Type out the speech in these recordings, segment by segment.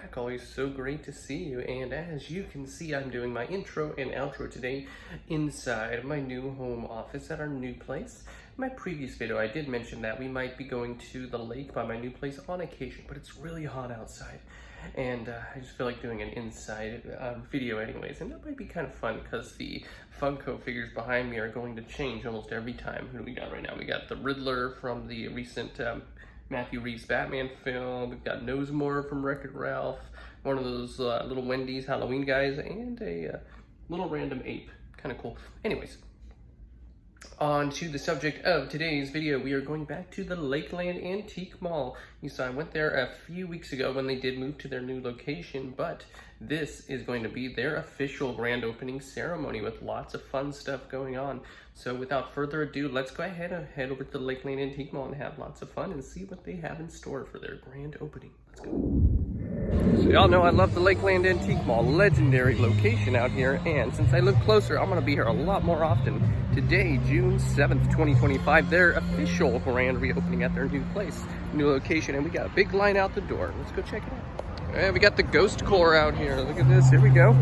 back. Always so great to see you. And as you can see, I'm doing my intro and outro today inside my new home office at our new place. In my previous video, I did mention that we might be going to the lake by my new place on occasion, but it's really hot outside. And I just feel like doing an inside video anyways, and that might be kind of fun because the Funko figures behind me are going to change almost every time. Who do we got right now? We got the Riddler from the recent Matthew Reeves Batman film. We've got Nosemore from Wreck-It Ralph, one of those little Wendy's Halloween guys, and a little random ape. Kind of cool. Anyways, on to the subject of today's video, we are going back to the Lakeland Antique Mall. You saw I went there a few weeks ago when they did move to their new location, but this is going to be their official grand opening ceremony with lots of fun stuff going on. So without further ado, let's go ahead and head over to the Lakeland Antique Mall and have lots of fun and see what they have in store for their grand opening. Let's go. So y'all know I love the Lakeland Antique Mall, legendary location out here, and since I live closer, I'm gonna be here a lot more often. Today, June 7th, 2025, their official grand reopening at their new place, new location, and we got a big line out the door. Let's go check it out. And we got the ghost core out here. Look at this, here we go.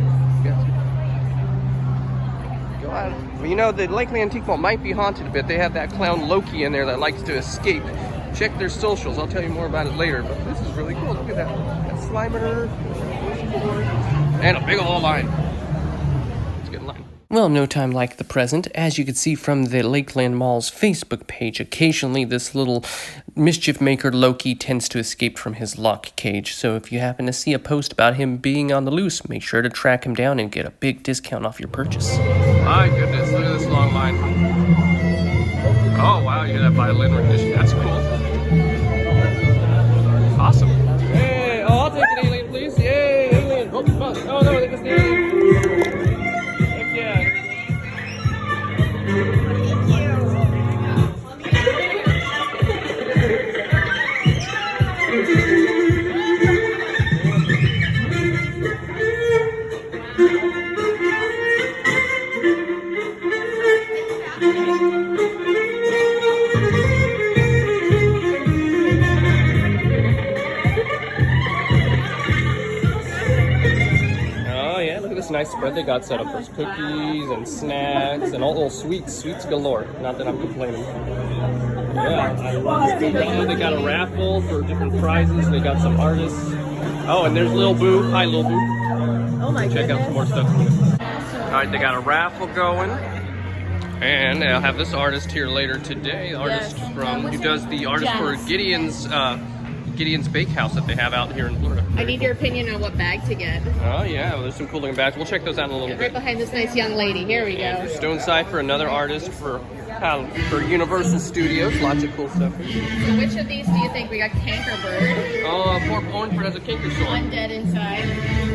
Go on. Well, you know, the Lakeland Antique Mall might be haunted a bit. They have that clown Loki in there that likes to escape. Check their socials, I'll tell you more about it later, but this is really cool. Look at that. Got Slimer, and a big old line. Let's get in line. Well, no time like the present. As you can see from the Lakeland Mall's Facebook page, occasionally this little mischief maker Loki tends to escape from his lock cage. So if you happen to see a post about him being on the loose, make sure to track him down and get a big discount off your purchase. My goodness, look at this long line. Oh wow, you hear that violin rendition, that's cool. Awesome. Hey, oh, I'll take an alien, please. Yay, alien. Oh, no, they just need heck yeah. Nice spread they got set up. There's cookies and snacks and all little sweets galore. Not that I'm complaining. Yeah, they got a raffle for different prizes. They got some artists. Oh, and there's Lil Boo. Hi, Lil Boo. Oh my Check goodness. out some more stuff. All right, they got a raffle going, and I'll have this artist here later today. The artist who does the artist for Gideon's Bakehouse that they have out here in Florida. I need your opinion on what bag to get. Oh yeah, well, there's some cool looking bags. We'll check those out in a little bit. Right behind this nice young lady. Here we go. Stonecypher, another artist for Universal Studios. Lots of cool stuff. So which of these do you think? We got Cankerbird. Oh, poor Orangeburg has a canker sore. Undead Inside.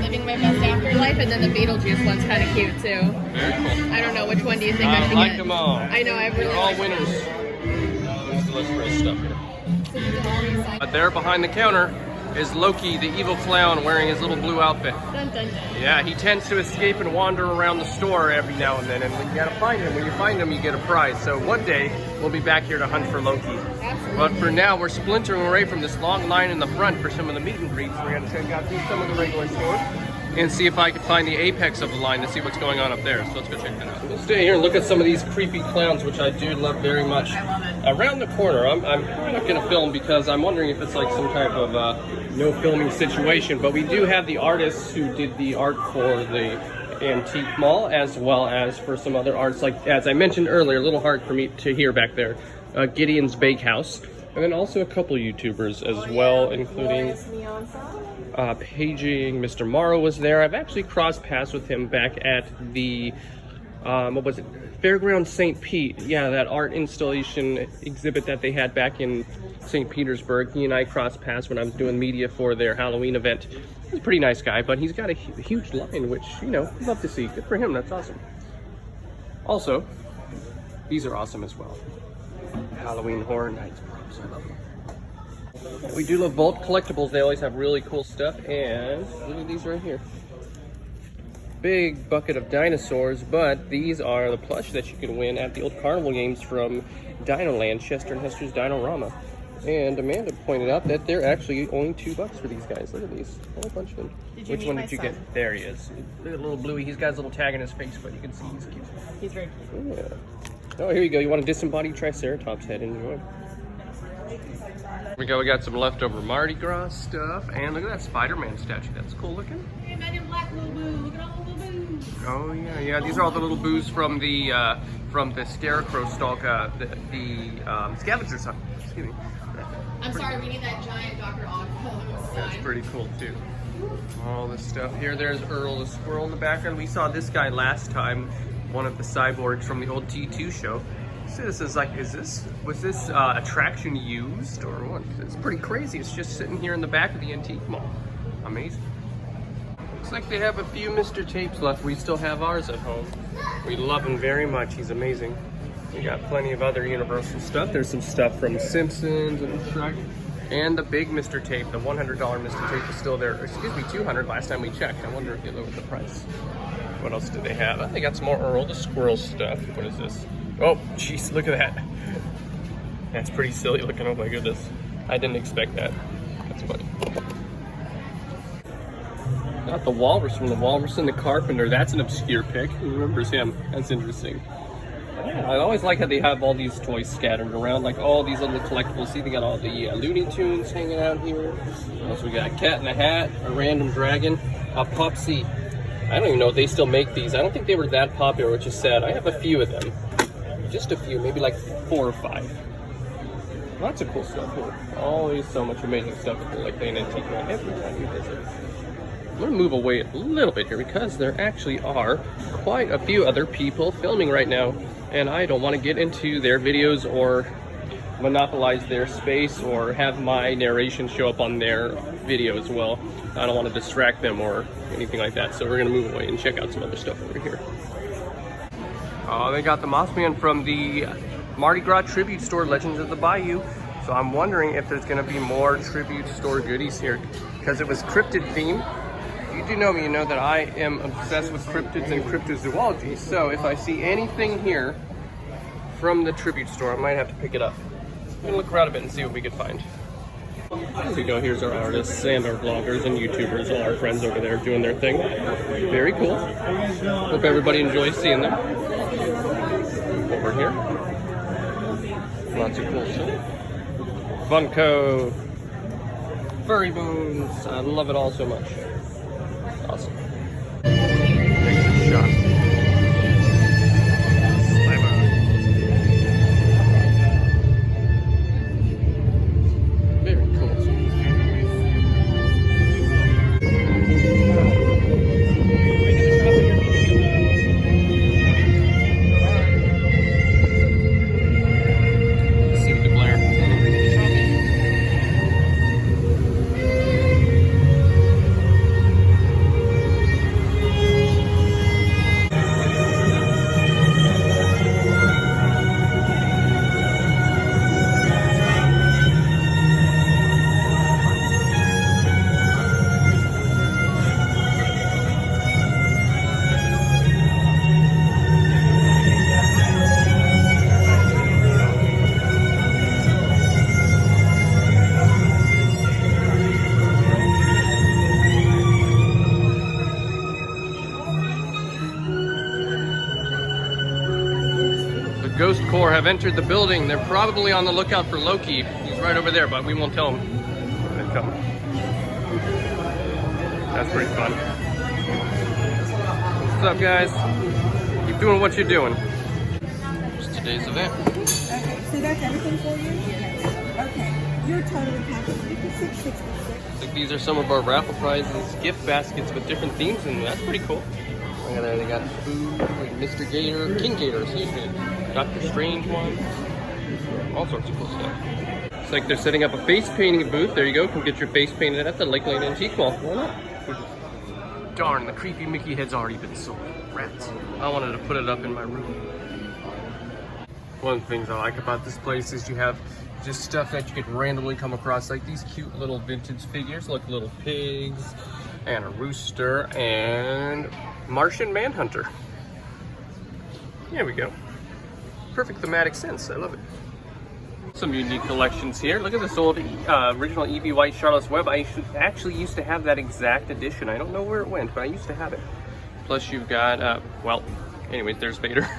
Living My Best Afterlife. And then the Beetlejuice one's kind of cute too. Very cool. I don't know. Which one do you think I should like get? them all. I know. I really They're all like winners. There's the list for his stuff here. them. But there behind the counter is Loki, the evil clown, wearing his little blue outfit. Dun, dun, dun. Yeah, he tends to escape and wander around the store every now and then, and you gotta find him. When you find him, you get a prize. So one day, we'll be back here to hunt for Loki. Absolutely. But for now, we're splintering away from this long line in the front for some of the meet and greets. We're gonna check out some of the regular stores and see if I can find the apex of the line to see what's going on up there. So let's go check that out. Let's stay here and look at some of these creepy clowns, which I do love very much. Around the corner, I'm probably not gonna film because I'm wondering if it's like some type of no filming situation, but we do have the artists who did the art for the Antique Mall, as well as for some other arts, like, as I mentioned earlier, a little hard for me to hear back there, Gideon's Bakehouse, and then also a couple YouTubers as well, including Paging Mr. Morrow was there. I've actually crossed paths with him back at the, what was it, Fairground St. Pete. Yeah, that art installation exhibit that they had back in St. Petersburg. He and I crossed paths when I was doing media for their Halloween event. He's a pretty nice guy, but he's got a huge line, which, you know, I'd love to see. Good for him, that's awesome. Also, these are awesome as well. Halloween Horror Nights props, I love them. We do love Vault Collectibles. They always have really cool stuff, and look at these right here. Big bucket of dinosaurs, but these are the plush that you can win at the old carnival games from Dino Land, Chester and Hester's Dino-Rama. And Amanda pointed out that they're actually only $2 for these guys. Look at these, a whole bunch of them. Which one did you get? There he is. Look at the little Bluey. He's got his little tag in his face, but you can see he's cute. He's very cute. Yeah. Oh, here you go. You want a disembodied Triceratops head? Enjoy. Here we go. We got some leftover Mardi Gras stuff, and look at that Spider-Man statue. That's cool looking. Hey, man, in black little boo. Look at all the little boos. Oh yeah. These are all the little boos from the Scarecrow stalk, the scavenger's hunt. Excuse me. I'm sorry, we need that giant Dr. Oddfellow. That's pretty cool too. All this stuff here. There's Earl the squirrel in the background. We saw this guy last time, one of the cyborgs from the old T2 show. So this is like, was this attraction used or what? It's pretty crazy. It's just sitting here in the back of the antique mall. Amazing. Looks like they have a few Mr. Tapes left. We still have ours at home. We love him very much. He's amazing. We got plenty of other Universal stuff. There's some stuff from Simpsons and Shrek. And the big Mr. Tape, the $100 Mr. Tape is still there. Excuse me, $200 last time we checked. I wonder if they lowered the price. What else do they have? Oh, they got some more Earl the Squirrel stuff. What is this? Oh, jeez, look at that. That's pretty silly looking. Oh my goodness. I didn't expect that. That's funny. Got the Walrus from the Walrus and the Carpenter. That's an obscure pick. Who remembers him? That's interesting. I always like how they have all these toys scattered around, like all these little collectibles. See, they got all the Looney Tunes hanging out here. Also, we got a Cat in a Hat, a random dragon, a Popsy. I don't even know if they still make these. I don't think they were that popular, which is sad. I have a few of them. Just a few, maybe like 4 or 5. Lots of cool stuff here. Always so much amazing stuff at the Lakeland Antique Mall every time you visit. I'm gonna move away a little bit here because there actually are quite a few other people filming right now, and I don't want to get into their videos or monopolize their space or have my narration show up on their video as well. I don't want to distract them or anything like that, so we're gonna move away and check out some other stuff over here. Oh, they got the Mothman from the Mardi Gras tribute store, Legends of the Bayou. So I'm wondering if there's gonna be more tribute store goodies here because it was cryptid themed. You do know me, you know that I am obsessed with cryptids and cryptozoology. So if I see anything here from the tribute store, I might have to pick it up. I'm gonna look around a bit and see what we can find. Here we go, here's our artists and our vloggers and YouTubers, all our friends over there doing their thing. Very cool. Hope everybody enjoys seeing them. Over here. Lots of cool stuff. Funko. Furry bones. I love it all so much. Awesome. Take a shot. Very cool. Let's see with the glare. Ghost Corps have entered the building. They're probably on the lookout for Loki. He's right over there, but we won't tell him. They're coming. That's pretty fun. What's up, guys? Keep doing what you're doing. It's today's event. Okay, so that's everything for you? Yes. Okay, your total package is $56.66. Like these are some of our raffle prizes, gift baskets with different themes, and that's pretty cool. Look at there, they got food, like Mr. Gator, King Gator, excuse me. Doctor Strange one, all sorts of cool stuff. It's like they're setting up a face painting booth. There you go, come get your face painted at the Lakeland Antique Mall. Why not? Darn, the creepy Mickey head's already been sold. Rats. I wanted to put it up in my room. One of the things I like about this place is you have just stuff that you could randomly come across, like these cute little vintage figures, like little pigs, and a rooster, and Martian Manhunter. There we go. Perfect thematic sense. I love it. Some unique collections here. Look at this old original E.B. White Charlotte's Web. I actually used to have that exact edition. I don't know where it went, but I used to have it. Plus you've got, well, anyways, there's Vader.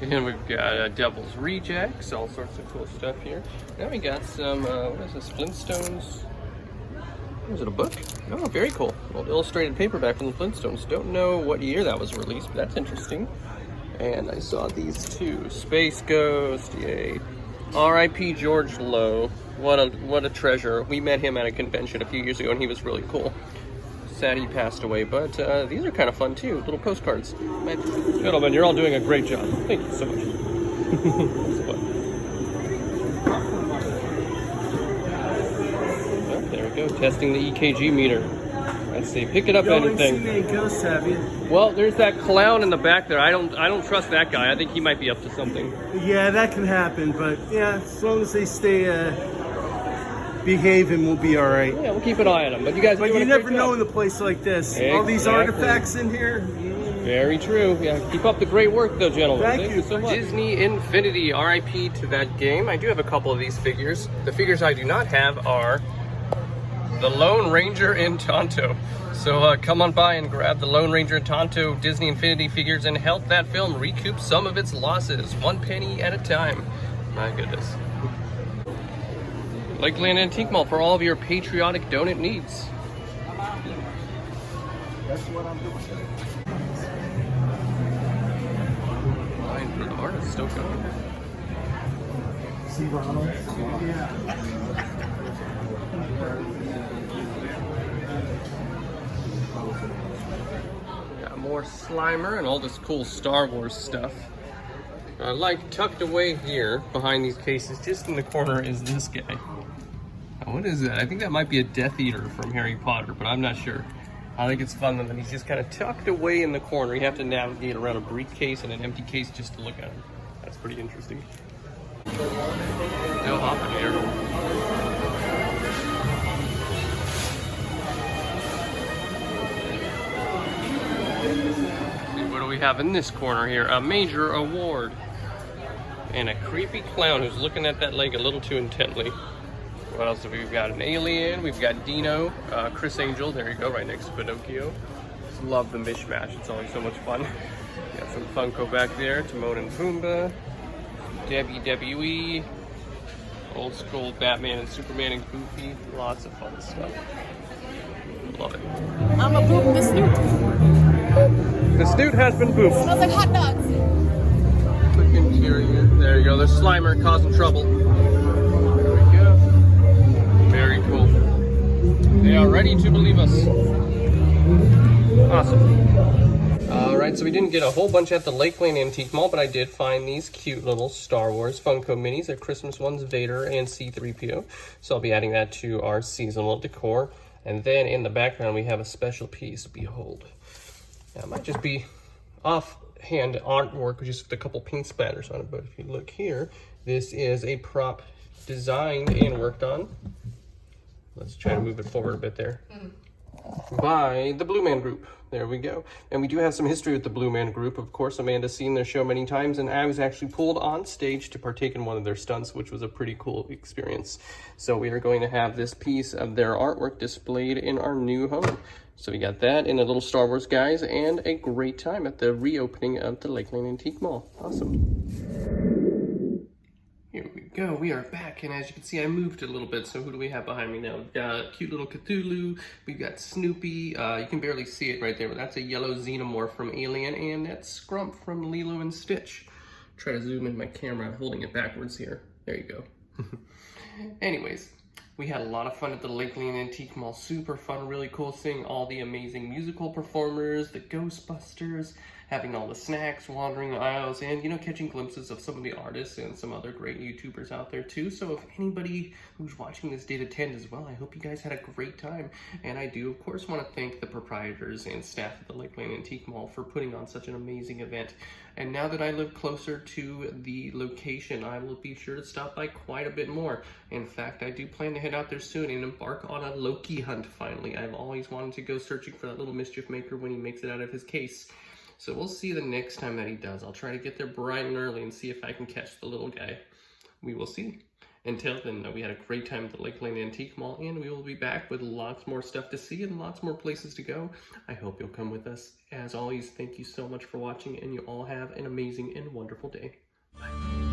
And we've got Devil's Rejects, all sorts of cool stuff here. Now we got some, what is this, Flintstones? Is it a book? Oh, very cool. Old illustrated paperback from the Flintstones. Don't know what year that was released, but that's interesting. And I saw these two. Space Ghost, yay. R.I.P. George Lowe. What a treasure. We met him at a convention a few years ago, and he was really cool. Sad he passed away, but these are kind of fun too. Little postcards. Gentlemen, you're all doing a great job. Thank you so much. Oh, there we go. Testing the EKG meter. Let's see. Pick it up anything. Seen any ghosts, have you? Well, there's that clown in the back there. I don't trust that guy. I think he might be up to something. Yeah, that can happen, but yeah, as long as they stay behaving, we'll be all right. Yeah, we'll keep an eye on them. But you guys, But you never know in a place like this. Exactly. All these artifacts in here. Very true. Yeah, keep up the great work, though, gentlemen. Thank you so much. Disney Infinity, RIP to that game. I do have a couple of these figures. The figures I do not have are the Lone Ranger and Tonto. So come on by and grab the Lone Ranger and Tonto Disney Infinity figures and help that film recoup some of its losses, 1 penny at a time. My goodness. Lakeland Antique Mall for all of your patriotic donut needs. That's what I'm doing. Line for the artist still going. See Ronald? Yeah. Got more Slimer and all this cool Star Wars stuff. Like tucked away here behind these cases, just in the corner, is this guy. Now, what is that? I think that might be a Death Eater from Harry Potter, but I'm not sure. I think it's fun that he's just kind of tucked away in the corner. You have to navigate around a briefcase and an empty case just to look at him. That's pretty interesting. Still hopping here. What do we have in this corner here? A major award. And a creepy clown who's looking at that leg a little too intently. What else have we got? An alien. We've got Dino, Chris Angel. There you go, right next to Pinocchio. Just love the mishmash. It's always so much fun. Got some Funko back there. Timon and Pumbaa. WWE. Old school Batman and Superman and Goofy. Lots of fun stuff. Love it. I'm a poop the snoot. The snoot has been pooped. Smells like hot dogs. Quick interior. There you go. There's Slimer causing trouble. There we go. Very cool. They are ready to believe us. Awesome. Alright, so we didn't get a whole bunch at the Lakeland Antique Mall, but I did find these cute little Star Wars Funko Minis. They're Christmas ones, Vader and C-3PO. So I'll be adding that to our seasonal decor. And then in the background, we have a special piece. Behold. Now, it might just be offhand artwork with just a couple paint splatters on it, but if you look here, this is a prop designed and worked on. Let's try to move it forward a bit there. By the Blue Man Group. There we go. And we do have some history with the Blue Man Group. Of course, Amanda's seen their show many times, and I was actually pulled on stage to partake in one of their stunts, which was a pretty cool experience. So we are going to have this piece of their artwork displayed in our new home. So we got that and a little Star Wars guys, and a great time at the reopening of the Lakeland Antique Mall. Awesome. Here we go. We are back, and as you can see, I moved a little bit. So who do we have behind me now? We've got cute little Cthulhu. We've got Snoopy. You can barely see it right there, but that's a yellow xenomorph from Alien, and that's Scrump from Lilo and Stitch. Try to zoom in my camera, holding it backwards here. There you go. Anyways, we had a lot of fun at the Lakeland Antique Mall. Super fun, really cool, seeing all the amazing musical performers, the Ghostbusters, having all the snacks, wandering the aisles, and, you know, catching glimpses of some of the artists and some other great YouTubers out there too. So if anybody who's watching this did attend as well, I hope you guys had a great time. And I do, of course, want to thank the proprietors and staff at the Lakeland Antique Mall for putting on such an amazing event. And now that I live closer to the location, I will be sure to stop by quite a bit more. In fact, I do plan to head out there soon and embark on a Loki hunt finally. I've always wanted to go searching for that little mischief maker when he makes it out of his case. So we'll see the next time that he does. I'll try to get there bright and early and see if I can catch the little guy. we will see. Until then, we had a great time at the Lakeland Antique Mall, and we will be back with lots more stuff to see and lots more places to go. I hope you'll come with us. As always, thank you so much for watching, and you all have an amazing and wonderful day. Bye.